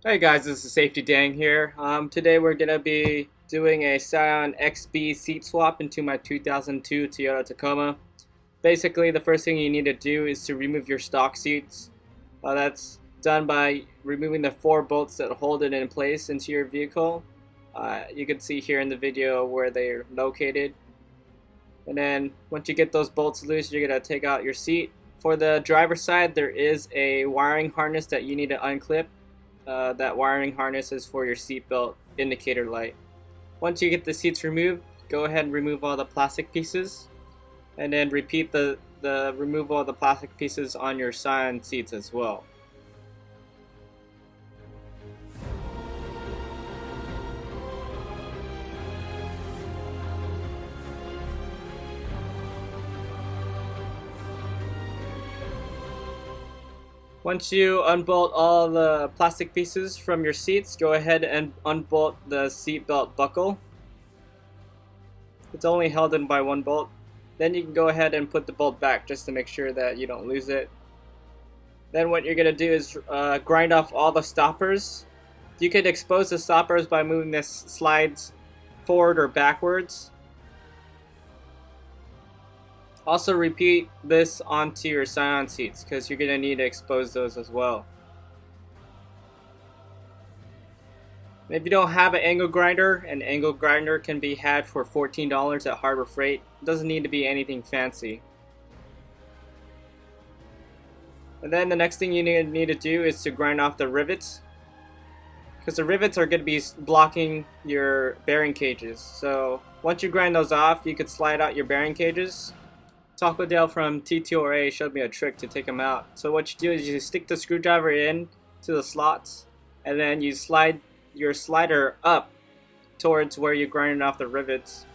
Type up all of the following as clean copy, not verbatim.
Hey guys, this is SafetyDang here. Today we're gonna be doing a Scion XB seat swap into my 2002 Toyota Tacoma. Basically, the first thing you need to do is to remove your stock seats. That's done by removing the 4 bolts that hold it in place into your vehicle. You can see here in the video where they're located. And then once you get those bolts loose, you're gonna take out your seat. For the driver's side, there is a wiring harness that you need to unclip. That wiring harness is for your seatbelt indicator light. Once you get the seats removed, go ahead and remove all the plastic pieces, and then repeat the removal of the plastic pieces on your Scion seats as well. Once you unbolt all the plastic pieces from your seats, go ahead and unbolt the seatbelt buckle. It's only held in by 1 bolt. Then you can go ahead and put the bolt back just to make sure that you don't lose it. Then what you're going to do is grind off all the stoppers. You could expose the stoppers by moving this slides forward or backwards. Also repeat this onto your Scion seats because you're going to need to expose those as well. If you don't have an angle grinder can be had for $14 at Harbor Freight. It doesn't need to be anything fancy. And then the next thing you need to do is to grind off the rivets, because the rivets are going to be blocking your bearing cages. So once you grind those off, you could slide out your bearing cages. Taco Dale from TTORA showed me a trick to take them out. So what you do is you stick the screwdriver in to the slots, and then you slide your slider up towards where you grinded off the rivets,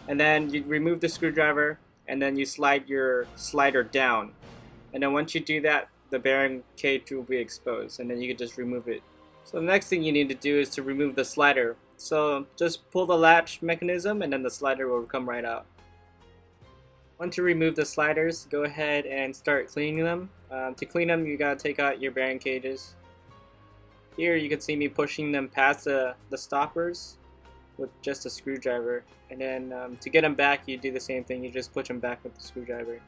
and then you remove the screwdriver, and then you slide your slider down, and then once you do that, the bearing cage will be exposed, and then you can just remove it. So the next thing you need to do is to remove the slider. So just pull the latch mechanism, and then the slider will come right out. Once you remove the sliders, go ahead and start cleaning them. To clean them, you gotta take out your bearing cages. Here you can see me pushing them past the stoppers with just a screwdriver. And then to get them back, you do the same thing. You just push them back with the screwdriver.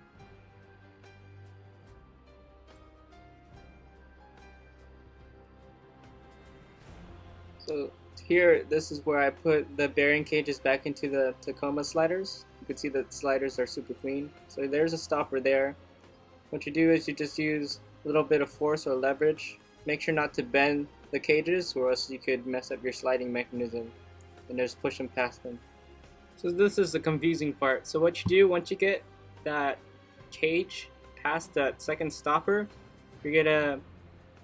So here, this is where I put the bearing cages back into the Tacoma sliders. You can see the sliders are super clean. So there's a stopper there. What you do is you just use a little bit of force or leverage. Make sure not to bend the cages, or else you could mess up your sliding mechanism, and just push them past them. So this is the confusing part. So what you do, once you get that cage past that second stopper, you're gonna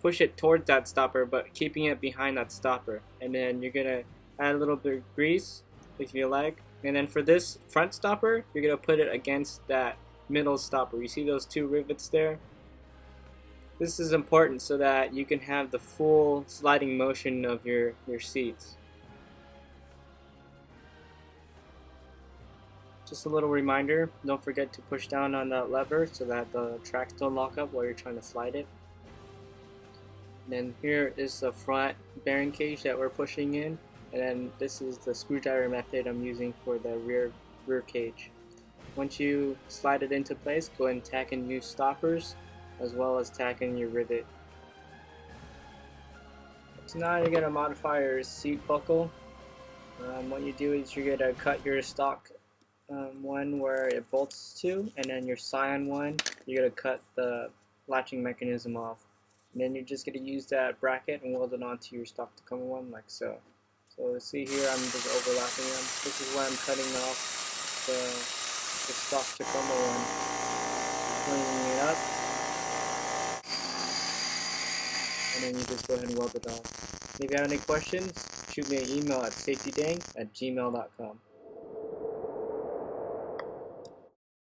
push it towards that stopper, but keeping it behind that stopper. And then you're gonna add a little bit of grease if you like. And then for this front stopper, you're gonna put it against that middle stopper. You see those 2 rivets there? This is important so that you can have the full sliding motion of your seats. Just a little reminder, don't forget to push down on that lever so that the tracks don't lock up while you're trying to slide it. And then here is the front bearing cage that we're pushing in, and then this is the screwdriver method I'm using for the rear cage. Once you slide it into place, go ahead and tack in new stoppers as well as tack in your rivet. So now you're going to modify your seat buckle. What you do is you're going to cut your stock one where it bolts to, and then your Scion one, you're going to cut the latching mechanism off. And then you're just going to use that bracket and weld it onto your stock Tacoma one like so. So see here, I'm just overlapping them. This is where I'm cutting off the stock Tacoma one, cleaning it up, and then you just go ahead and weld it off. If you have any questions, shoot me an email at safetydang@gmail.com.